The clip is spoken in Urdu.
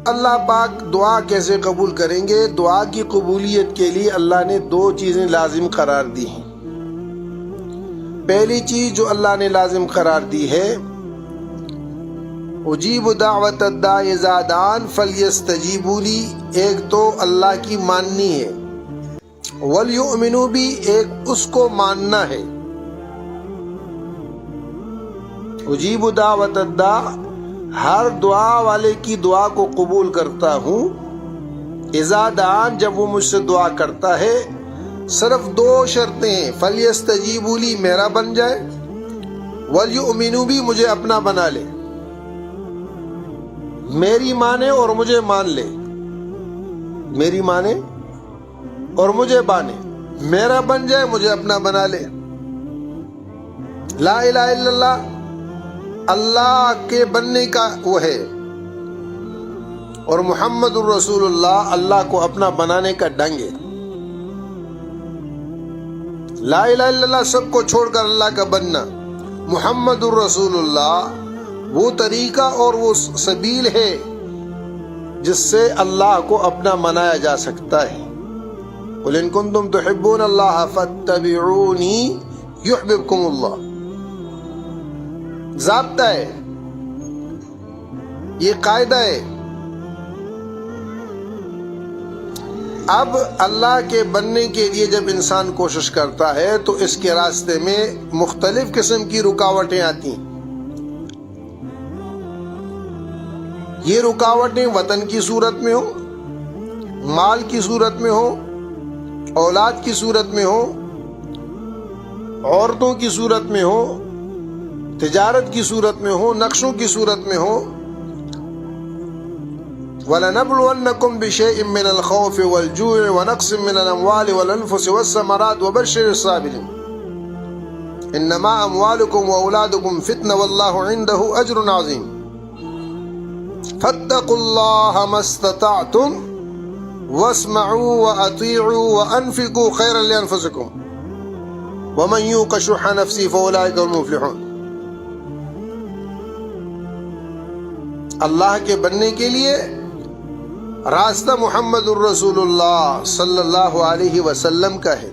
اللہ پاک دعا کیسے قبول کریں گے؟ دعا کی قبولیت کے لیے اللہ نے دو چیزیں لازم قرار دی ہیں۔ پہلی چیز جو اللہ نے لازم قرار دی ہے، اجیب دعوت الداع اذا دعان فلیستجیبوا لی، ایک تو اللہ کی ماننی ہے، ولیؤمنوا بی، ایک اس کو ماننا ہے۔ اجیب دعوت الداع، ہر دعا والے کی دعا کو قبول کرتا ہوں، اذا دعان، جب وہ مجھ سے دعا کرتا ہے۔ صرف دو شرطیں ہیں، فلیستجیبوا لی، میرا بن جائے، ولیؤمنوا بی، مجھے اپنا بنا لے، میری مانے اور مجھے مان لے، میری مانے اور مجھے بانے، میرا بن جائے، مجھے اپنا بنا لے۔ لا الہ الا اللہ اللہ کے بننے کا وہ ہے، اور محمد الرسول اللہ اللہ کو اپنا بنانے کا ڈھنگ ہے۔ لا الہ الا اللہ سب کو چھوڑ کر اللہ کا بننا، محمد الرسول اللہ وہ طریقہ اور وہ سبیل ہے جس سے اللہ کو اپنا منایا جا سکتا ہے۔ قل ان کنتم تحبون اللہ فاتبعونی یحببکم اللہ، ضابطہ ہے، یہ قاعدہ ہے۔ اب اللہ کے بننے کے لیے جب انسان کوشش کرتا ہے تو اس کے راستے میں مختلف قسم کی رکاوٹیں آتی ہیں۔ یہ رکاوٹیں وطن کی صورت میں ہو، مال کی صورت میں ہو، اولاد کی صورت میں ہو، عورتوں کی صورت میں ہو، تجارت کی صورت میں ہو، نقشوں کی صورت میں ہو۔ وَلَنَبْلُوَنَّكُمْ بِشَيْءٍ مِّنَ الْخَوْفِ وَالْجُوعِ وَنَقْصٍ مِّنَ الْأَمْوَالِ وَالْأَنفُسِ وَالثَّمَرَاتِ وَبَشِّرِ الصَّابِرِينَ إِنَّمَا أَمْوَالُكُمْ وَأَوْلَادُكُمْ فِتْنَةٌ وَاللَّهُ عِندَهُ أَجْرٌ عَظِيمٌ فَاتَّقُوا اللَّهَ مَا اسْتَطَعْتُمْ وَاسْمَعُوا وَأَطِيعُوا وَأَنفِقُوا خَيْرًا لِأَنفُسِكُمْ وَمَن يُوقَ شُحَّ نَفْسِهِ فَأُولَٰئِكَ هُمُ الْمُفْلِحُونَ۔ اللہ کے بننے کے لیے راستہ محمد الرسول اللہ صلی اللہ علیہ وسلم کا ہے۔